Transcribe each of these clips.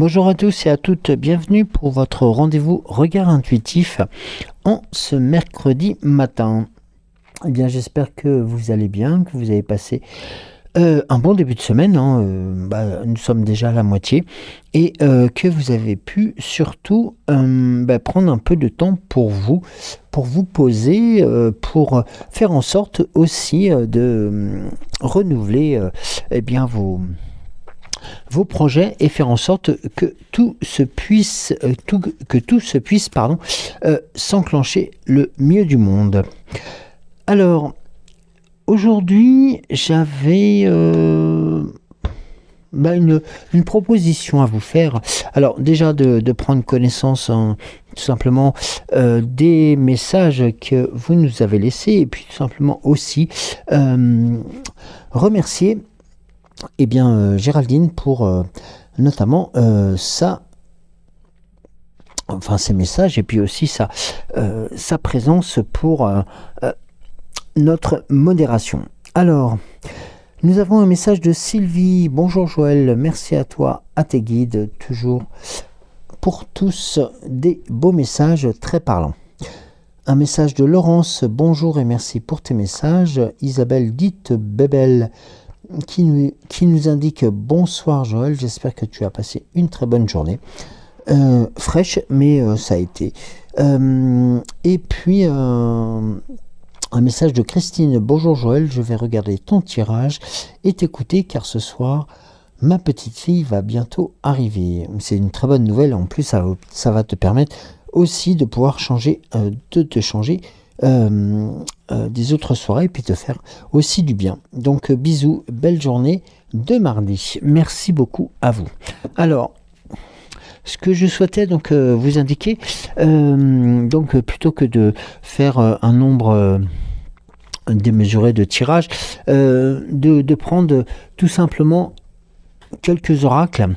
Bonjour à tous et à toutes, bienvenue pour votre rendez-vous regard intuitif en ce mercredi matin. Eh bien, j'espère que vous allez bien, que vous avez passé un bon début de semaine, nous sommes déjà à la moitié, et que vous avez pu surtout prendre un peu de temps pour vous poser, pour faire en sorte aussi de renouveler vos projets et faire en sorte que tout se puisse, s'enclencher le mieux du monde. Alors, aujourd'hui, j'avais une proposition à vous faire. Alors, déjà de prendre connaissance tout simplement des messages que vous nous avez laissés et puis tout simplement aussi remercier Géraldine pour notamment ses messages et puis aussi sa présence pour notre modération. Alors, nous avons un message de Sylvie. Bonjour Joël, merci à toi, à tes guides, toujours pour tous des beaux messages très parlants. Un message de Laurence. Bonjour et merci pour tes messages. Isabelle dite Bébel qui nous indique bonsoir Joël, j'espère que tu as passé une très bonne journée, fraîche mais ça a été, et puis un message de Christine. Bonjour Joël, je vais regarder ton tirage et t'écouter car ce soir ma petite fille va bientôt arriver. C'est une très bonne nouvelle, en plus ça va te permettre aussi de pouvoir te changer des autres soirées et puis te faire aussi du bien. Donc bisous, belle journée de mardi. Merci beaucoup à vous. Alors, ce que je souhaitais donc vous indiquer, plutôt que de faire un nombre démesuré de tirages, de prendre tout simplement quelques oracles.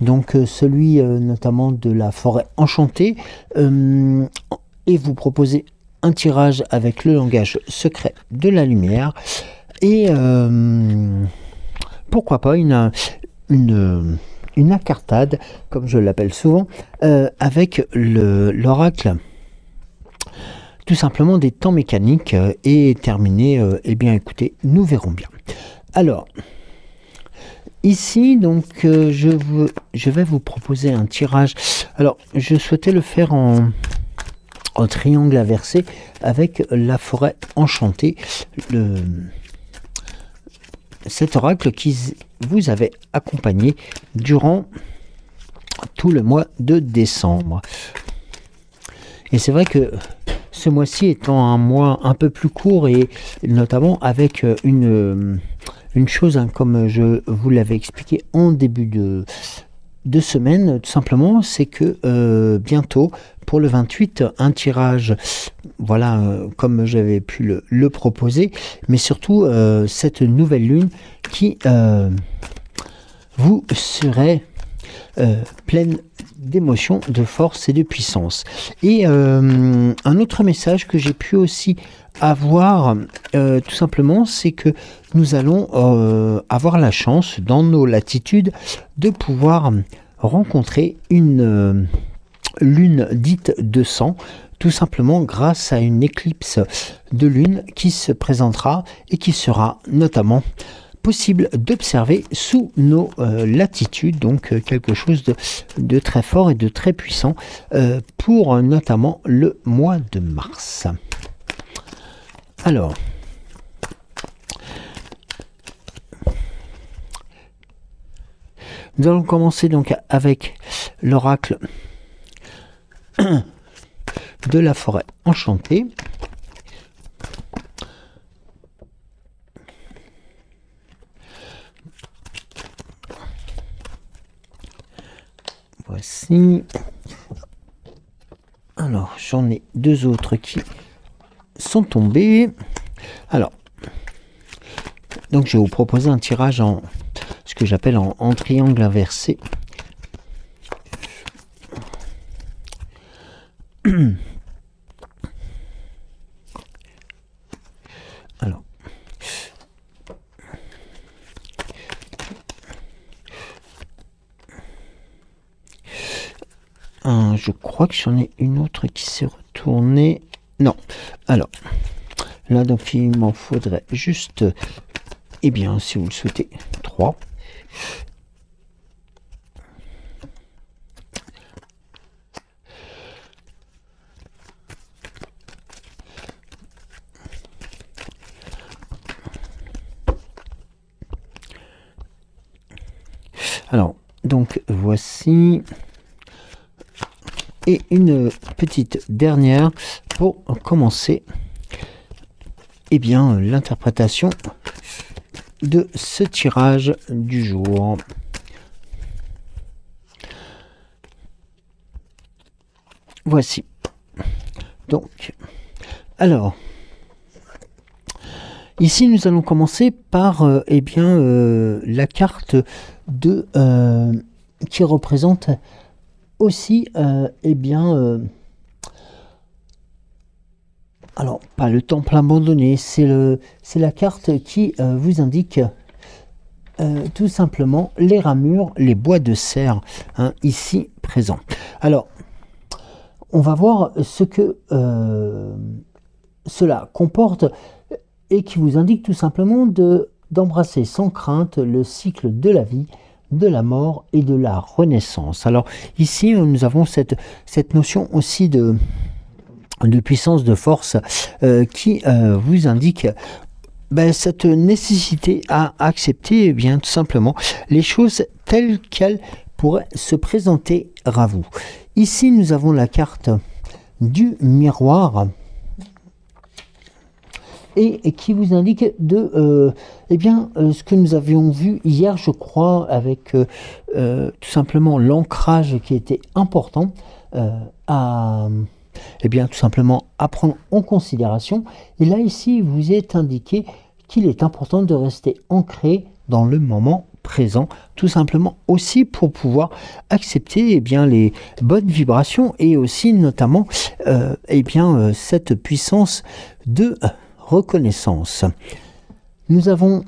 Donc celui notamment de la forêt enchantée, et vous proposer un tirage avec le langage secret de la lumière et pourquoi pas une incartade, comme je l'appelle souvent, avec l'oracle tout simplement des temps mécaniques et terminé. Écoutez, nous verrons bien. Alors ici donc je vais vous proposer un tirage. Alors je souhaitais le faire en triangle inversé avec la forêt enchantée, cet oracle qui vous avait accompagné durant tout le mois de décembre. Et c'est vrai que ce mois-ci étant un mois un peu plus court et notamment avec une chose, comme je vous l'avais expliqué en début de semaine, tout simplement, c'est que bientôt, pour le 28, un tirage, comme j'avais pu le proposer, mais surtout cette nouvelle lune qui vous serait pleine d'émotions, de force et de puissance. Et un autre message que j'ai pu aussi avoir, tout simplement, c'est que nous allons avoir la chance, dans nos latitudes, de pouvoir rencontrer une lune dite de sang, tout simplement grâce à une éclipse de lune qui se présentera et qui sera notamment possible d'observer sous nos latitudes, donc quelque chose de très fort et de très puissant pour notamment le mois de mars. Alors, nous allons commencer donc avec l'oracle de la forêt enchantée. Voici. Alors, j'en ai deux autres qui sont tombés. Alors, donc je vais vous proposer un tirage en ce que j'appelle en triangle inversé. Alors, Je crois que j'en ai une autre qui s'est retournée. Non. Alors, là, donc, il m'en faudrait juste, eh bien, si vous le souhaitez, 3. Alors, donc, voici. Et une petite dernière pour commencer, eh bien, l'interprétation de ce tirage du jour. Voici. Donc, alors, ici, nous allons commencer par, eh bien, la carte de qui représente aussi, eh bien, alors pas le temple abandonné, c'est la carte qui vous indique tout simplement les ramures, les bois de serre, hein, ici présents. Alors, on va voir ce que cela comporte et qui vous indique tout simplement d'embrasser sans crainte le cycle de la vie, de la mort et de la renaissance. Alors ici, nous avons cette notion aussi de puissance, de force qui vous indique cette nécessité à accepter bien tout simplement les choses telles qu'elles pourraient se présenter à vous. Ici, nous avons la carte du miroir et qui vous indique ce que nous avions vu hier, je crois, avec tout simplement l'ancrage qui était important à tout simplement à prendre en considération. Et là, ici, il vous est indiqué qu'il est important de rester ancré dans le moment présent, tout simplement aussi pour pouvoir accepter les bonnes vibrations et aussi notamment cette puissance de reconnaissance. Nous avons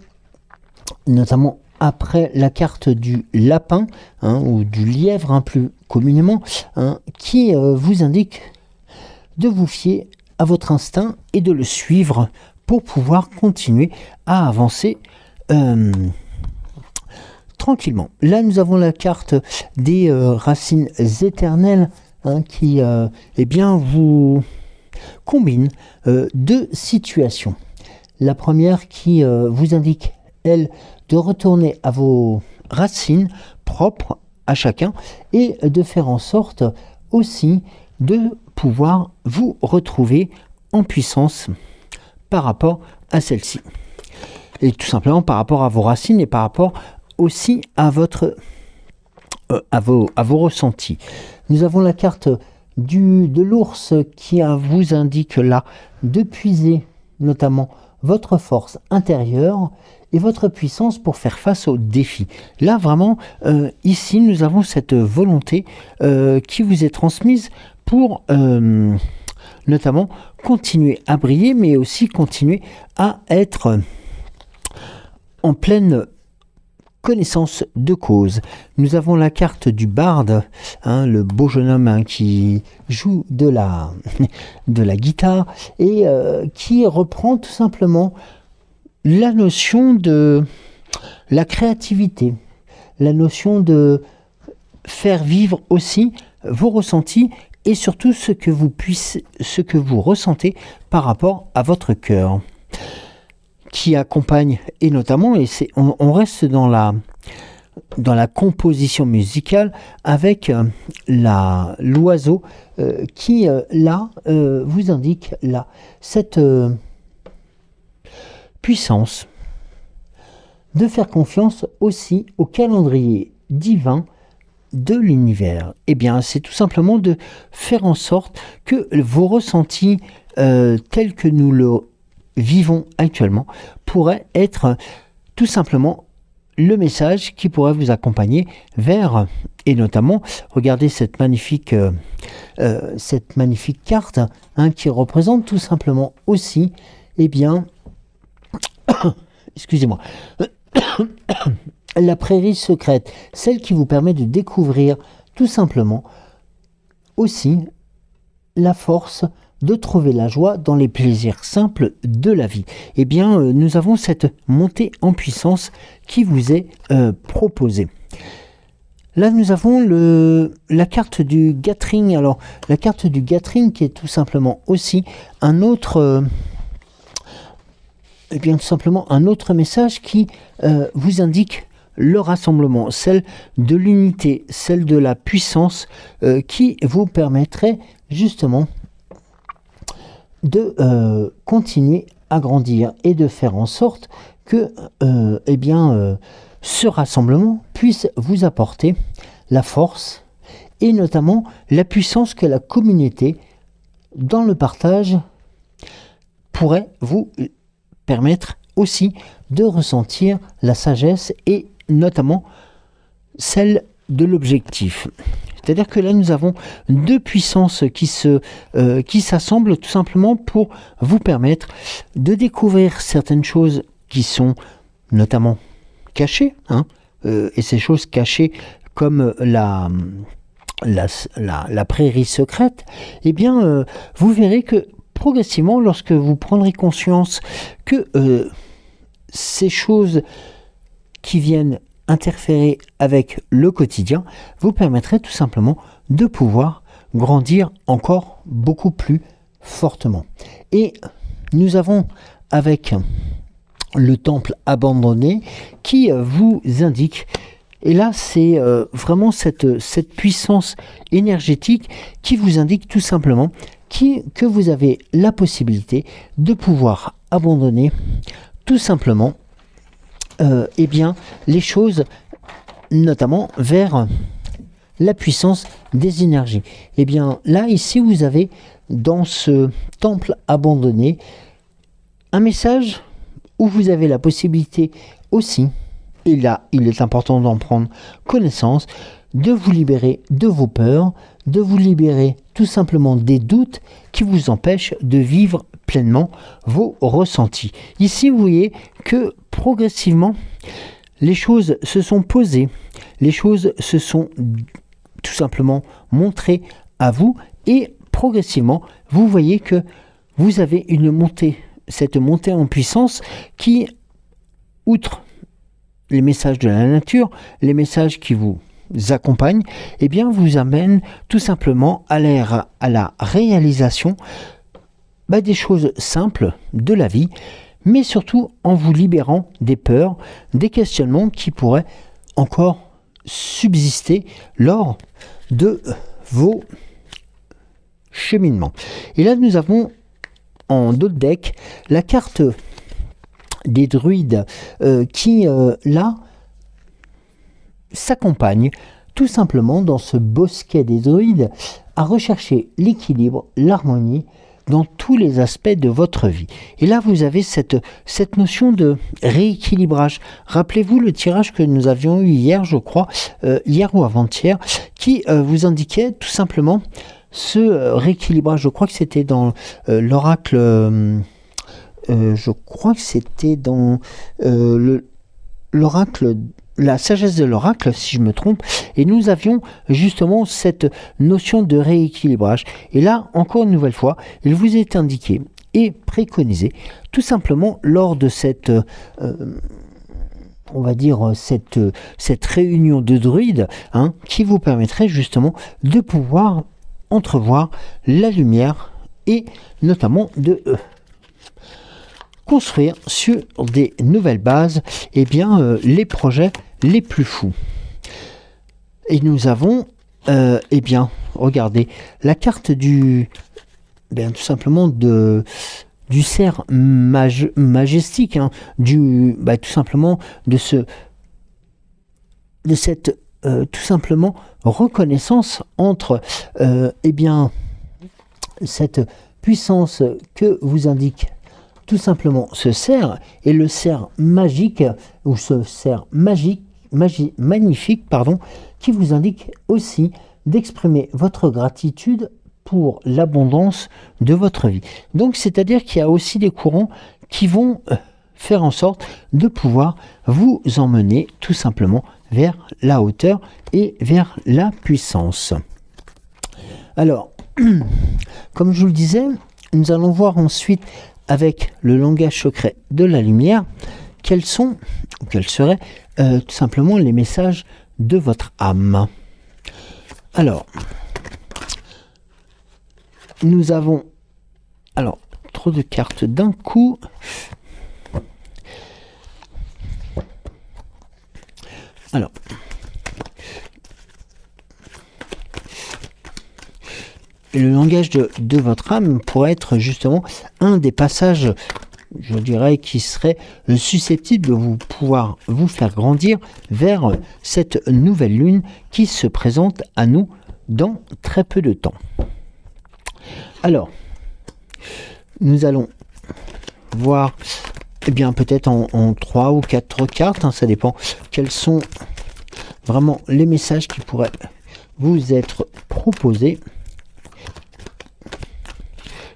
notamment après la carte du lapin ou du lièvre plus communément qui vous indique de vous fier à votre instinct et de le suivre pour pouvoir continuer à avancer tranquillement. Là, nous avons la carte des racines éternelles qui vous combine deux situations. La première qui vous indique, elle, de retourner à vos racines propres à chacun et de faire en sorte aussi de pouvoir vous retrouver en puissance par rapport à celle-ci. Et tout simplement par rapport à vos racines et par rapport aussi à votre à vos ressentis. Nous avons la carte de l'ours qui vous indique là de puiser notamment votre force intérieure et votre puissance pour faire face aux défis. Là vraiment, ici nous avons cette volonté qui vous est transmise pour notamment continuer à briller, mais aussi continuer à être en pleine connaissance de cause. Nous avons la carte du barde, le beau jeune homme qui joue de la guitare et qui reprend tout simplement la notion de la créativité, la notion de faire vivre aussi vos ressentis et surtout ce que vous ressentez par rapport à votre cœur, qui accompagne, et notamment, et on reste dans la composition musicale avec l'oiseau qui là vous indique là cette puissance de faire confiance aussi au calendrier divin de l'univers. Eh bien, c'est tout simplement de faire en sorte que vos ressentis tels que nous le vivons actuellement pourraient être tout simplement le message qui pourrait vous accompagner vers, et notamment, regardez cette magnifique carte qui représente tout simplement aussi, excusez-moi, la prairie secrète, celle qui vous permet de découvrir tout simplement aussi la force de trouver la joie dans les plaisirs simples de la vie. Eh bien, nous avons cette montée en puissance qui vous est proposée. Là, nous avons la carte du Gathering. Alors, la carte du Gathering qui est tout simplement aussi un autre... eh bien, tout simplement un autre message qui vous indique le rassemblement, celle de l'unité, celle de la puissance qui vous permettrait justement de continuer à grandir et de faire en sorte que eh bien, ce rassemblement puisse vous apporter la force et notamment la puissance que la communauté dans le partage pourrait vous permettre aussi de ressentir la sagesse et notamment celle de l'objectif. C'est-à-dire que là, nous avons deux puissances qui s'assemblent tout simplement pour vous permettre de découvrir certaines choses qui sont notamment cachées, et ces choses cachées comme la prairie secrète, eh bien, vous verrez que progressivement, lorsque vous prendrez conscience que ces choses qui viennent interférer avec le quotidien vous permettrait tout simplement de pouvoir grandir encore beaucoup plus fortement. Et nous avons avec le temple abandonné qui vous indique, et là c'est vraiment cette puissance énergétique qui vous indique tout simplement que vous avez la possibilité de pouvoir abandonner tout simplement eh bien, les choses, notamment vers la puissance des énergies. Eh bien, là, ici, vous avez, dans ce temple abandonné, un message où vous avez la possibilité aussi, et là, il est important d'en prendre connaissance, de vous libérer de vos peurs, de vous libérer tout simplement des doutes qui vous empêchent de vivre pleinement vos ressentis. Ici, vous voyez que progressivement, les choses se sont posées, les choses se sont tout simplement montrées à vous et progressivement, vous voyez que vous avez une montée, cette montée en puissance qui, outre les messages de la nature, les messages qui vous accompagnent, eh bien, vous amène tout simplement à la réalisation des choses simples de la vie, mais surtout en vous libérant des peurs, des questionnements qui pourraient encore subsister lors de vos cheminements. Et là, nous avons en dos de deck la carte des druides qui, là, s'accompagne tout simplement dans ce bosquet des druides à rechercher l'équilibre, l'harmonie dans tous les aspects de votre vie. Et là, vous avez cette notion de rééquilibrage. Rappelez-vous le tirage que nous avions eu hier, je crois, hier ou avant-hier, qui vous indiquait tout simplement ce rééquilibrage. Je crois que c'était dans l'oracle... je crois que c'était dans l'oracle... la sagesse de l'oracle, si je me trompe, et nous avions justement cette notion de rééquilibrage. Et là, encore une nouvelle fois, il vous est indiqué et préconisé, tout simplement lors de cette, on va dire, cette réunion de druides, qui vous permettrait justement de pouvoir entrevoir la lumière et notamment de... construire sur des nouvelles bases les projets les plus fous. Et nous avons regardez la carte du tout simplement du cerf majestique, tout simplement de cette tout simplement reconnaissance entre cette puissance que vous indique tout simplement ce cerf et le cerf magique, ou ce cerf magnifique, qui vous indique aussi d'exprimer votre gratitude pour l'abondance de votre vie. Donc, c'est-à-dire qu'il y a aussi des courants qui vont faire en sorte de pouvoir vous emmener tout simplement vers la hauteur et vers la puissance. Alors, comme je vous le disais, nous allons voir ensuite avec le langage secret de la lumière quels sont, ou quels seraient tout simplement les messages de votre âme. Alors, nous avons trop de cartes d'un coup. Alors, le langage de votre âme pourrait être justement un des passages, je dirais, qui serait susceptible de pouvoir vous faire grandir vers cette nouvelle lune qui se présente à nous dans très peu de temps. Alors, nous allons voir, eh bien, peut-être en 3 ou 4 cartes, hein, ça dépend quels sont vraiment les messages qui pourraient vous être proposés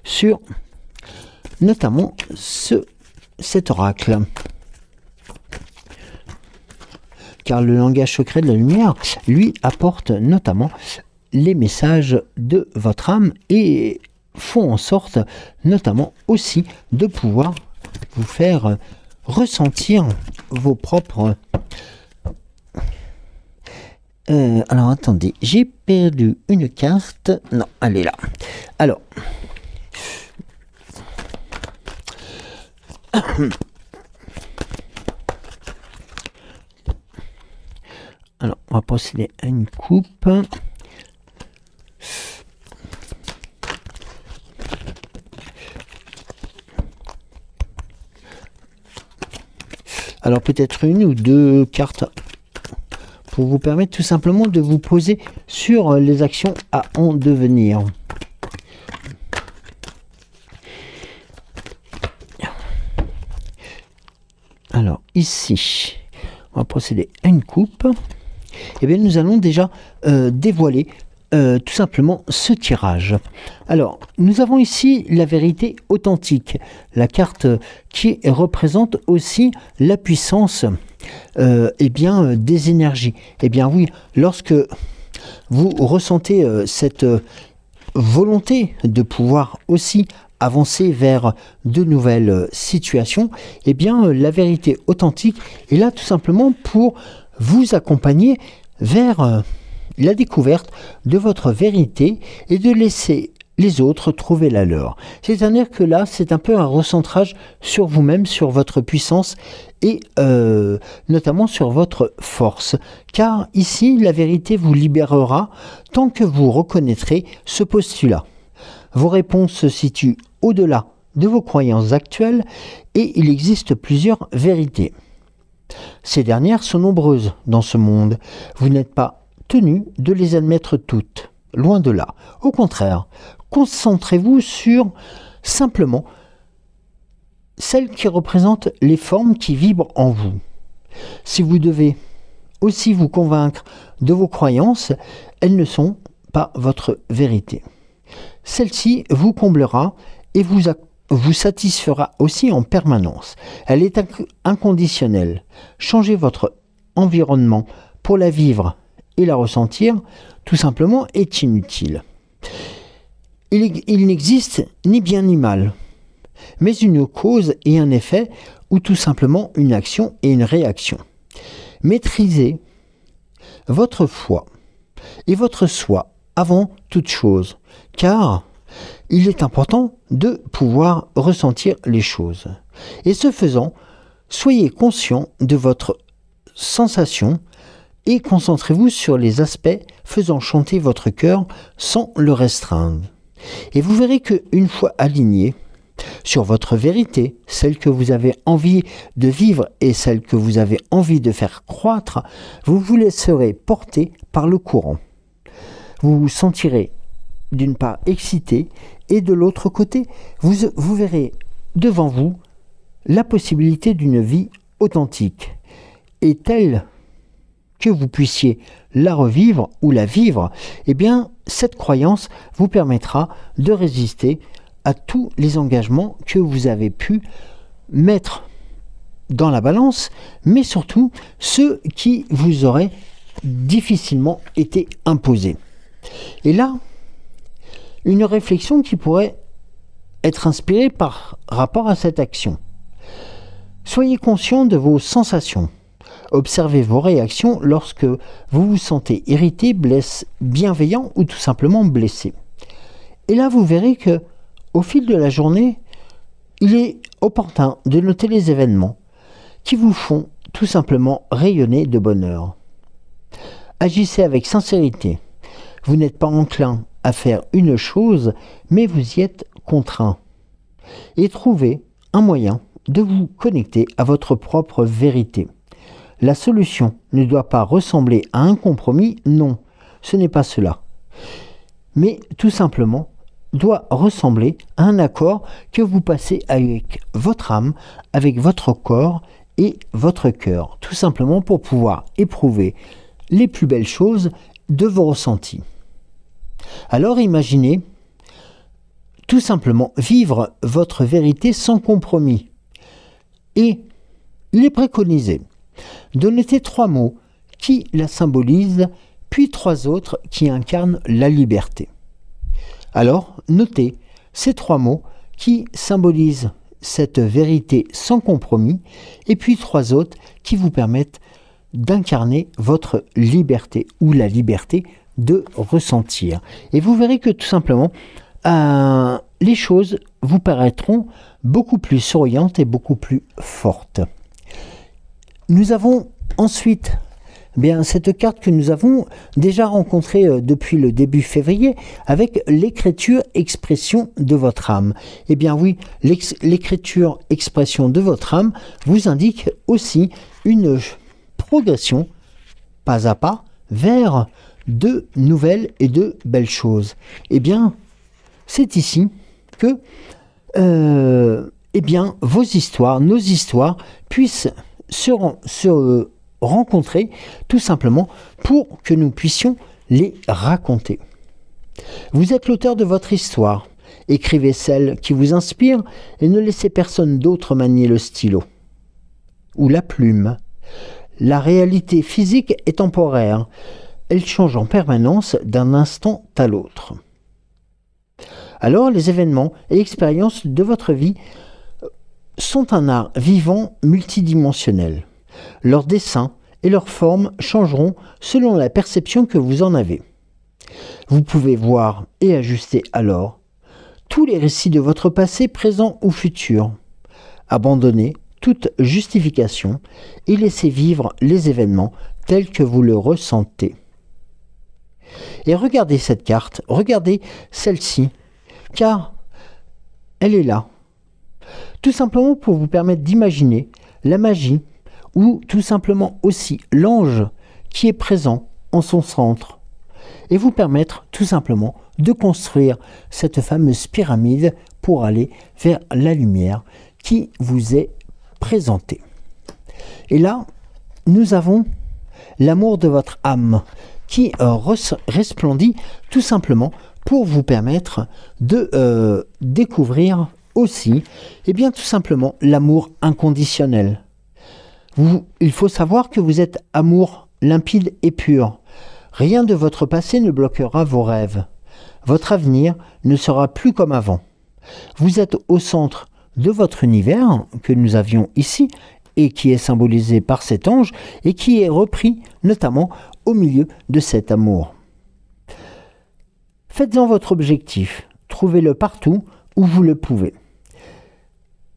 sur notamment cet oracle. Car le langage secret de la lumière, lui, apporte notamment les messages de votre âme et font en sorte notamment aussi de pouvoir vous faire ressentir vos propres... alors attendez, j'ai perdu une carte. Non, elle est là. Alors... Alors, on va procéder à une coupe. Alors, peut-être une ou deux cartes pour vous permettre tout simplement de vous poser sur les actions à en devenir. Alors, ici, on va procéder à une coupe. Et bien, nous allons déjà dévoiler tout simplement ce tirage. Alors, nous avons ici la vérité authentique, la carte qui représente aussi la puissance des énergies. Eh bien oui, lorsque vous ressentez cette volonté de pouvoir aussi avancer vers de nouvelles situations, eh bien la vérité authentique est là tout simplement pour vous accompagner vers la découverte de votre vérité et de laisser les autres trouver la leur. C'est-à-dire que là, c'est un peu un recentrage sur vous-même, sur votre puissance et notamment sur votre force. Car ici, la vérité vous libérera tant que vous reconnaîtrez ce postulat. Vos réponses se situent au-delà de vos croyances actuelles et il existe plusieurs vérités. Ces dernières sont nombreuses dans ce monde. Vous n'êtes pas tenu de les admettre toutes. Loin de là. Au contraire, concentrez-vous sur simplement celles qui représentent les formes qui vibrent en vous. Si vous devez aussi vous convaincre de vos croyances, elles ne sont pas votre vérité. Celle-ci vous comblera et vous satisfera aussi en permanence. Elle est inconditionnelle. Changer votre environnement pour la vivre et la ressentir, tout simplement, est inutile. Il n'existe ni bien ni mal, mais une cause et un effet, ou tout simplement une action et une réaction. Maîtrisez votre foi et votre soi avant toute chose, car il est important de pouvoir ressentir les choses. Et ce faisant, soyez conscient de votre sensation et concentrez-vous sur les aspects faisant chanter votre cœur sans le restreindre. Et vous verrez qu'une fois aligné sur votre vérité, celle que vous avez envie de vivre et celle que vous avez envie de faire croître, vous vous laisserez porter par le courant. Vous vous sentirez d'une part excité et de l'autre côté, vous verrez devant vous la possibilité d'une vie authentique et telle que vous puissiez la revivre ou la vivre. Eh bien, cette croyance vous permettra de résister à tous les engagements que vous avez pu mettre dans la balance, mais surtout ceux qui vous auraient difficilement été imposés. Et là, une réflexion qui pourrait être inspirée par rapport à cette action. Soyez conscient de vos sensations. Observez vos réactions lorsque vous vous sentez irrité, bienveillant ou tout simplement blessé. Et là, vous verrez que, au fil de la journée, il est opportun de noter les événements qui vous font tout simplement rayonner de bonheur. Agissez avec sincérité. Vous n'êtes pas enclin à faire une chose, mais vous y êtes contraint. Et trouvez un moyen de vous connecter à votre propre vérité. La solution ne doit pas ressembler à un compromis, non, ce n'est pas cela. Mais tout simplement doit ressembler à un accord que vous passez avec votre âme, avec votre corps et votre cœur, tout simplement pour pouvoir éprouver les plus belles choses de vos ressentis. Alors imaginez tout simplement vivre votre vérité sans compromis. Et il est préconisé de noter 3 mots qui la symbolisent, puis 3 autres qui incarnent la liberté. Alors, notez ces 3 mots qui symbolisent cette vérité sans compromis, et puis 3 autres qui vous permettent d'incarner votre liberté, ou la liberté de ressentir. Et vous verrez que tout simplement, les choses vous paraîtront beaucoup plus souriantes et beaucoup plus fortes. Nous avons ensuite cette carte que nous avons déjà rencontrée depuis le début février avec l'écriture expression de votre âme. Eh bien oui, l'écriture expression de votre âme vous indique aussi une progression pas à pas vers de nouvelles et de belles choses. Eh bien, c'est ici que vos histoires, nos histoires puissent se rencontrer tout simplement pour que nous puissions les raconter. Vous êtes l'auteur de votre histoire. Écrivez celle qui vous inspire et ne laissez personne d'autre manier le stylo ou la plume. La réalité physique est temporaire. Elle change en permanence d'un instant à l'autre. Alors, les événements et expériences de votre vie sont un art vivant multidimensionnel. Leurs dessins et leurs formes changeront selon la perception que vous en avez. Vous pouvez voir et ajuster alors tous les récits de votre passé, présent ou futur. Abandonnez toute justification et laissez vivre les événements tels que vous le ressentez. Et regardez cette carte, regardez celle-ci, car elle est là. Tout simplement pour vous permettre d'imaginer la magie ou tout simplement aussi l'ange qui est présent en son centre et vous permettre tout simplement de construire cette fameuse pyramide pour aller vers la lumière qui vous est présentée. Et là, nous avons l'amour de votre âme qui resplendit tout simplement pour vous permettre de découvrir aussi, tout simplement l'amour inconditionnel. Il faut savoir que vous êtes amour limpide et pur. Rien de votre passé ne bloquera vos rêves. Votre avenir ne sera plus comme avant. Vous êtes au centre de votre univers que nous avions ici et qui est symbolisé par cet ange et qui est repris notamment au milieu de cet amour. Faites-en votre objectif. Trouvez-le partout où vous le pouvez.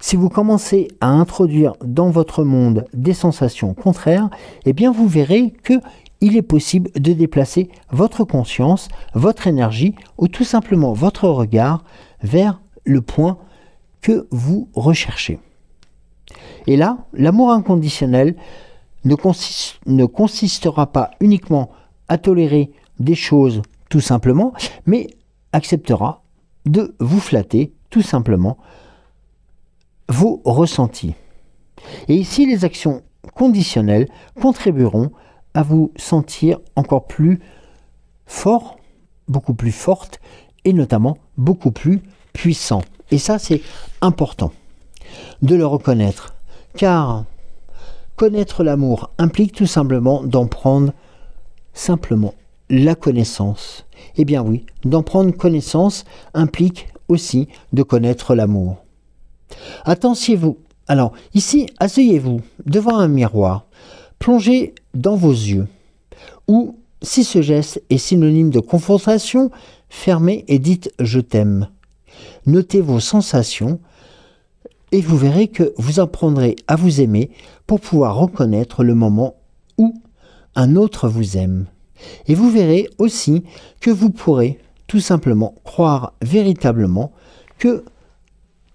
Si vous commencez à introduire dans votre monde des sensations contraires, vous verrez qu'il est possible de déplacer votre conscience, votre énergie ou tout simplement votre regard vers le point que vous recherchez. Et là, l'amour inconditionnel ne consistera pas uniquement à tolérer des choses tout simplement, mais acceptera de vous flatter tout simplement vos ressentis. Et ici, les actions conditionnelles contribueront à vous sentir encore plus fort, beaucoup plus forte et notamment beaucoup plus puissant. Et ça, c'est important de le reconnaître, car connaître l'amour implique tout simplement d'en prendre simplement la connaissance Eh bien oui, d'en prendre connaissance implique aussi de connaître l'amour. Attention-vous. Alors, ici, asseyez-vous devant un miroir, plongez dans vos yeux, ou, si ce geste est synonyme de confrontation, fermez et dites « je t'aime ». Notez vos sensations et vous verrez que vous apprendrez à vous aimer pour pouvoir reconnaître le moment où un autre vous aime. Et vous verrez aussi que vous pourrez tout simplement croire véritablement que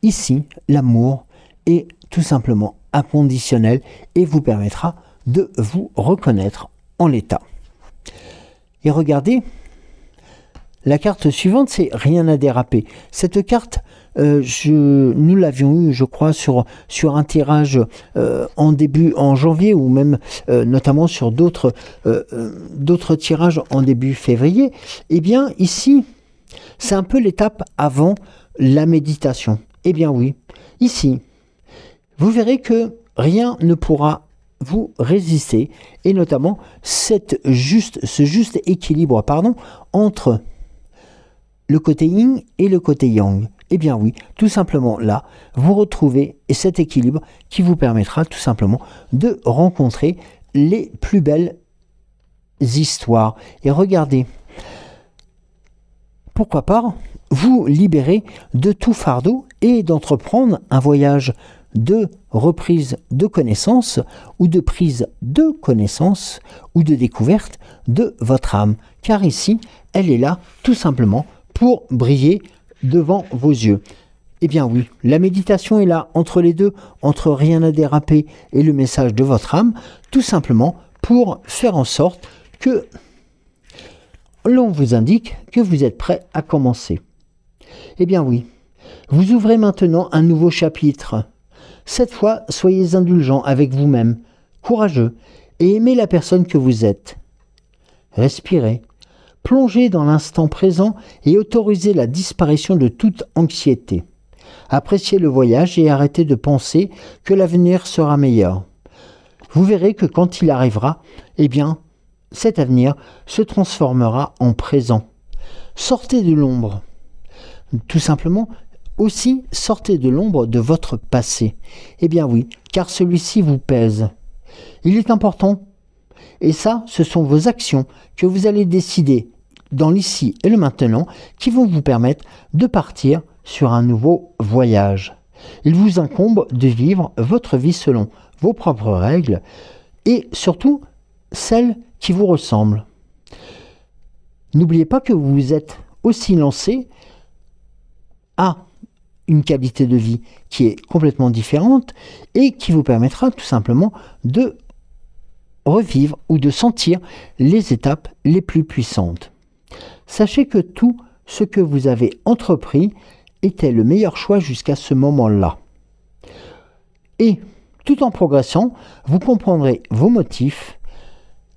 ici, l'amour est tout simplement inconditionnel et vous permettra de vous reconnaître en l'état. Et regardez, la carte suivante, c'est « Rien à déraper ». Cette carte, nous l'avions eu, je crois, sur un tirage en janvier ou même notamment sur d'autres tirages en début février. Eh bien, ici, c'est un peu l'étape avant la méditation. Eh bien oui, ici, vous verrez que rien ne pourra vous résister, et notamment ce juste équilibre entre le côté yin et le côté yang. Eh bien oui, tout simplement là, vous retrouvez cet équilibre qui vous permettra tout simplement de rencontrer les plus belles histoires. Et regardez, pourquoi pas vous libérer de tout fardeau et d'entreprendre un voyage de reprise de connaissance ou de prise de connaissance ou de découverte de votre âme. Car ici, elle est là tout simplement pour briller devant vos yeux. Eh bien oui, la méditation est là entre les deux, entre rien à déraper et le message de votre âme, tout simplement pour faire en sorte que l'on vous indique que vous êtes prêt à commencer. Eh bien oui, vous ouvrez maintenant un nouveau chapitre. Cette fois, soyez indulgent avec vous-même, courageux, et aimez la personne que vous êtes. Respirez, plongez dans l'instant présent et autorisez la disparition de toute anxiété. Appréciez le voyage et arrêtez de penser que l'avenir sera meilleur. Vous verrez que quand il arrivera, eh bien, cet avenir se transformera en présent. Sortez de l'ombre. Tout simplement, aussi, sortez de l'ombre de votre passé. Eh bien oui, car celui-ci vous pèse. Il est important. Et ça, ce sont vos actions que vous allez décider dans l'ici et le maintenant qui vont vous permettre de partir sur un nouveau voyage. Il vous incombe de vivre votre vie selon vos propres règles et surtout celles qui vous ressemblent. N'oubliez pas que vous vous êtes aussi lancé à une qualité de vie qui est complètement différente et qui vous permettra tout simplement de revivre ou de sentir les étapes les plus puissantes. Sachez que tout ce que vous avez entrepris était le meilleur choix jusqu'à ce moment-là. Et tout en progressant, vous comprendrez vos motifs,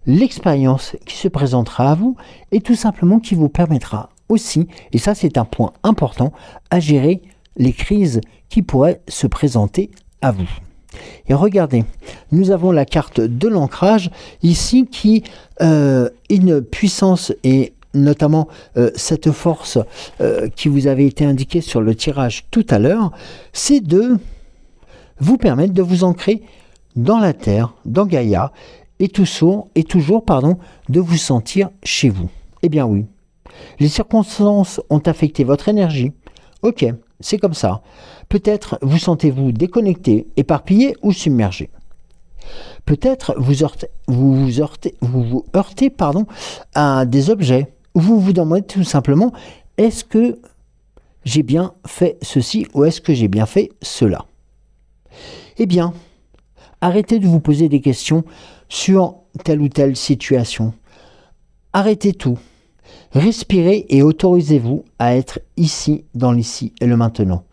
l'expérience qui se présentera à vous et tout simplement qui vous permettra aussi, et ça c'est un point important, à gérer les crises qui pourraient se présenter à vous. Et regardez, nous avons la carte de l'ancrage ici qui une puissance et notamment cette force qui vous avait été indiquée sur le tirage tout à l'heure, c'est de vous permettre de vous ancrer dans la terre, dans Gaïa, et toujours de vous sentir chez vous. Eh bien oui, les circonstances ont affecté votre énergie. Ok, c'est comme ça. Peut-être vous sentez-vous déconnecté, éparpillé ou submergé. Peut-être vous vous heurtez à des objets. Vous vous demandez tout simplement, est-ce que j'ai bien fait ceci ou est-ce que j'ai bien fait cela? Eh bien, arrêtez de vous poser des questions sur telle ou telle situation. Arrêtez tout. Respirez et autorisez-vous à être ici, dans l'ici et le maintenant.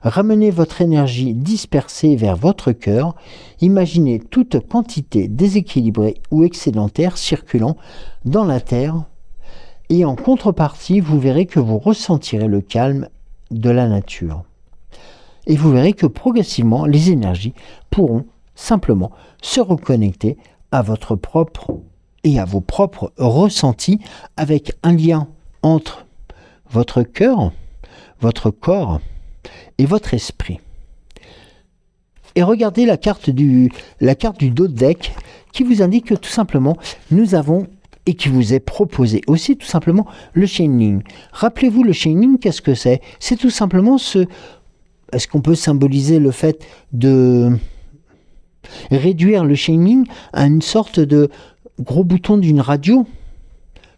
Ramenez votre énergie dispersée vers votre cœur. Imaginez toute quantité déséquilibrée ou excédentaire circulant dans la Terre. Et en contrepartie, vous verrez que vous ressentirez le calme de la nature. Et vous verrez que progressivement, les énergies pourront simplement se reconnecter à votre propre et à vos propres ressentis avec un lien entre votre cœur, votre corps et votre esprit. Et regardez la carte du dos de deck qui vous indique que tout simplement, nous avons, et qui vous est proposé aussi tout simplement, le chaining. Rappelez-vous, le chaining, qu'est-ce que c'est? C'est tout simplement est-ce qu'on peut symboliser le fait de réduire le chaining à une sorte de gros bouton d'une radio?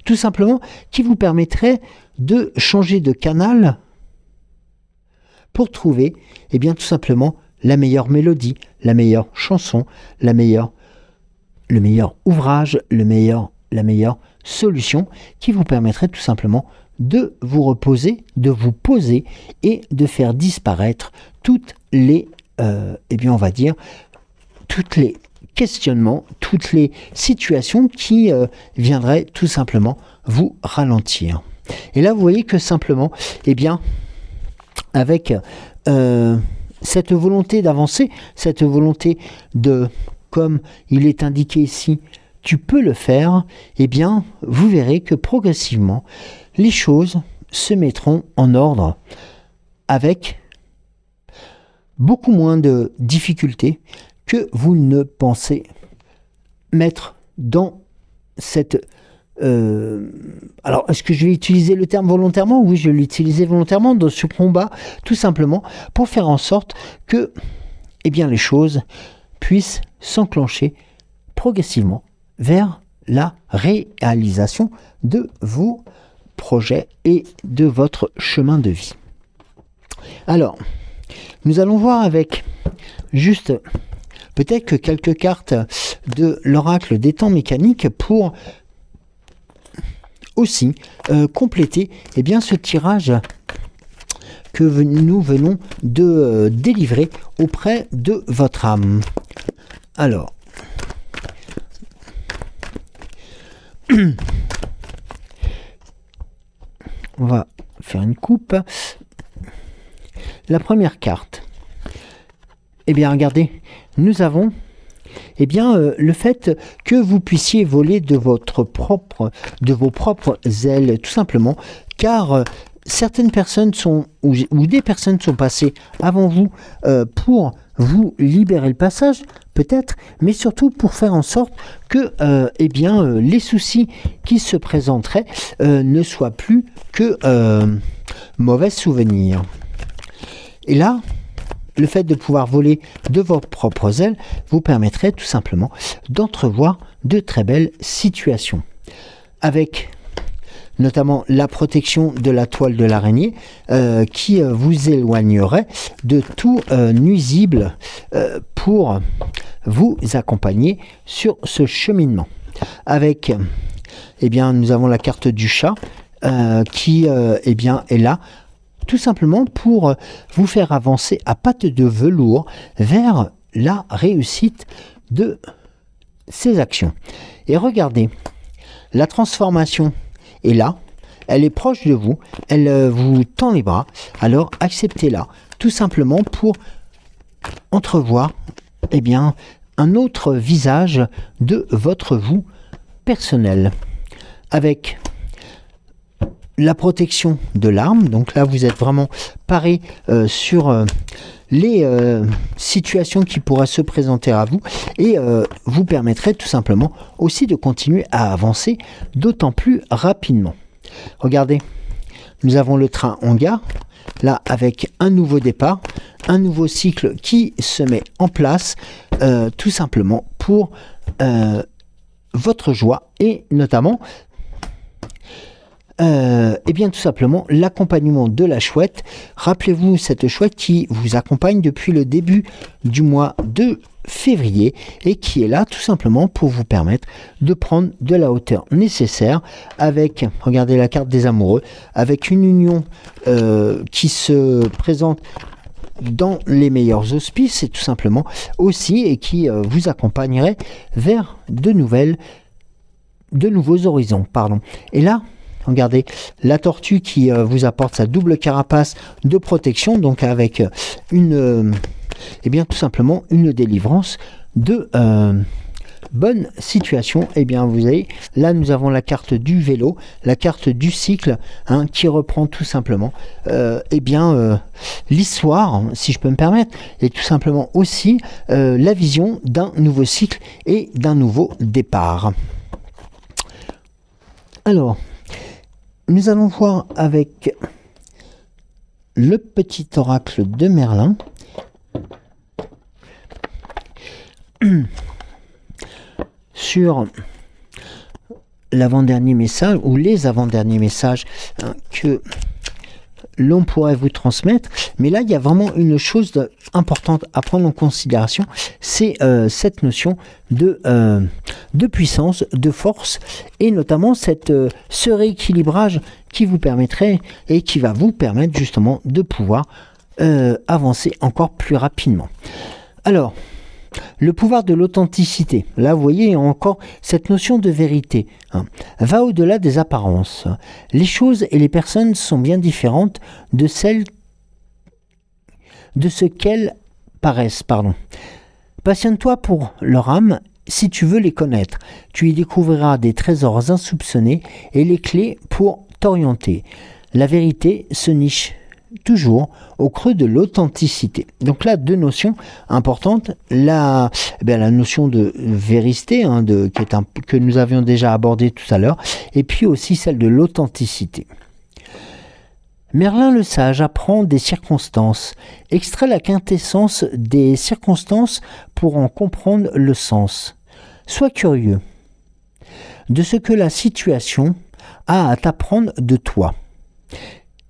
Tout simplement, qui vous permettrait de changer de canal pour trouver, eh bien, tout simplement, la meilleure mélodie, la meilleure chanson, le meilleur ouvrage, la meilleure solution qui vous permettrait tout simplement de vous reposer, de vous poser et de faire disparaître toutes les, eh bien, on va dire, toutes les questionnements, toutes les situations qui viendraient tout simplement vous ralentir. Et là, vous voyez que simplement, eh bien, avec cette volonté d'avancer, cette volonté de, comme il est indiqué ici, tu peux le faire, eh bien, vous verrez que progressivement, les choses se mettront en ordre avec beaucoup moins de difficultés que vous ne pensez mettre dans cette... alors, est-ce que je vais utiliser le terme volontairement? Oui, je vais l'utiliser volontairement dans ce combat, tout simplement, pour faire en sorte que, eh bien, les choses puissent s'enclencher progressivement vers la réalisation de vos projets et de votre chemin de vie. Alors, nous allons voir avec juste peut-être que quelques cartes de l'oracle des temps mécaniques pour aussi compléter eh bien, ce tirage que nous venons de délivrer auprès de votre âme. Alors, on va faire une coupe. La première carte, eh bien regardez, nous avons eh bien, le fait que vous puissiez voler de vos propres ailes, tout simplement, car certaines personnes sont, ou des personnes sont passées avant vous pour vous libérer le passage, peut-être, mais surtout pour faire en sorte que eh bien, les soucis qui se présenteraient ne soient plus que mauvais souvenirs. Et là, le fait de pouvoir voler de vos propres ailes vous permettrait tout simplement d'entrevoir de très belles situations. Avec notamment la protection de la toile de l'araignée qui vous éloignerait de tout nuisible pour vous accompagner sur ce cheminement. Avec, eh bien, nous avons la carte du chat qui eh bien, est là tout simplement pour vous faire avancer à pattes de velours vers la réussite de ces actions. Et regardez, la transformation est là, elle est proche de vous, elle vous tend les bras, alors acceptez-la tout simplement pour entrevoir eh bien, un autre visage de votre vous personnel. Avec la protection de l'arme, donc là vous êtes vraiment paré sur les situations qui pourraient se présenter à vous et vous permettrait tout simplement aussi de continuer à avancer d'autant plus rapidement. Regardez, nous avons le train en gare, là avec un nouveau départ, un nouveau cycle qui se met en place tout simplement pour votre joie et notamment et bien tout simplement l'accompagnement de la chouette. Rappelez-vous cette chouette qui vous accompagne depuis le début du mois de février et qui est là tout simplement pour vous permettre de prendre de la hauteur nécessaire avec, regardez la carte des amoureux, avec une union qui se présente dans les meilleurs auspices et tout simplement aussi et qui vous accompagnerait vers de nouveaux horizons. Et là, regardez, la tortue qui vous apporte sa double carapace de protection, donc avec une, eh bien tout simplement une délivrance de bonne situation. Eh bien, vous voyez, là, nous avons la carte du vélo, la carte du cycle, hein, qui reprend tout simplement l'histoire, si je peux me permettre, et tout simplement aussi la vision d'un nouveau cycle et d'un nouveau départ. Alors, nous allons voir avec le petit oracle de Merlin. Sur l'avant-dernier message ou les avant-derniers messages, hein, que l'on pourrait vous transmettre. Mais là, il y a vraiment une chose importante à prendre en considération, c'est cette notion de puissance, de force, et notamment ce rééquilibrage qui vous permettrait et qui va vous permettre justement de pouvoir avancer encore plus rapidement. Alors, le pouvoir de l'authenticité, là vous voyez encore cette notion de vérité, hein, va au-delà des apparences. Les choses et les personnes sont bien différentes de ce qu'elles paraissent. Passionne-toi pour leur âme si tu veux les connaître. Tu y découvriras des trésors insoupçonnés et les clés pour t'orienter. La vérité se niche toujours au creux de l'authenticité. Donc là, deux notions importantes. La notion de vérité, hein, que nous avions déjà abordé tout à l'heure, et puis aussi celle de l'authenticité. Merlin le sage apprend des circonstances, extrait la quintessence des circonstances pour en comprendre le sens. Sois curieux de ce que la situation a à t'apprendre de toi.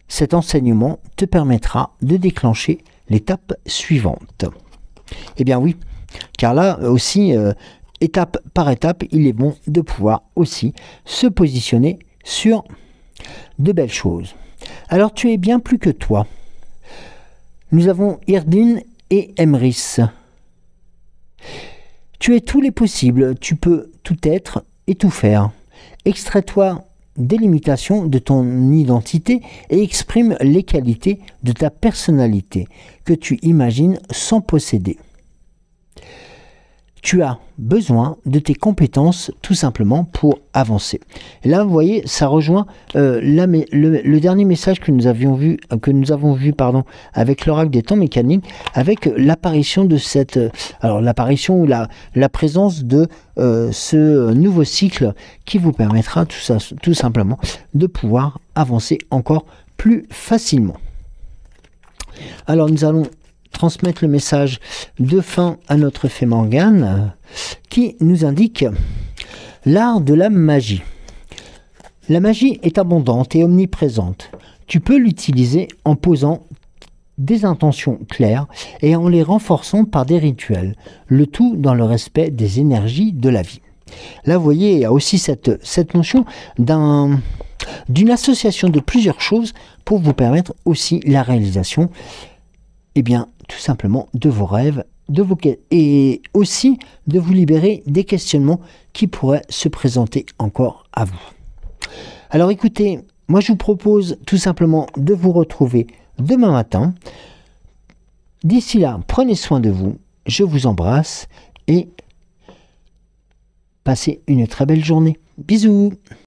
Cet enseignement te permettra de déclencher l'étape suivante. Eh bien oui, car là aussi, étape par étape, il est bon de pouvoir aussi se positionner sur de belles choses. Alors tu es bien plus que toi. Nous avons Irdine et Emrys. Tu es tous les possibles, tu peux tout être et tout faire. Extrais-toi des limitations de ton identité et exprime les qualités de ta personnalité que tu imagines sans posséder. Tu as besoin de tes compétences tout simplement pour avancer. Et là, vous voyez, ça rejoint le dernier message que nous avons vu avec l'oracle des temps mécaniques, avec l'apparition de l'apparition ou la présence de ce nouveau cycle qui vous permettra tout simplement de pouvoir avancer encore plus facilement. Alors, nous allons transmettre le message de fin à notre fée Morgane qui nous indique l'art de la magie. La magie est abondante et omniprésente. Tu peux l'utiliser en posant des intentions claires et en les renforçant par des rituels, le tout dans le respect des énergies de la vie. Là, vous voyez, il y a aussi cette notion d'une association de plusieurs choses pour vous permettre aussi la réalisation, eh bien, tout simplement de vos rêves, et aussi de vous libérer des questionnements qui pourraient se présenter encore à vous. Alors écoutez, moi je vous propose tout simplement de vous retrouver demain matin. D'ici là, prenez soin de vous, je vous embrasse et passez une très belle journée. Bisous!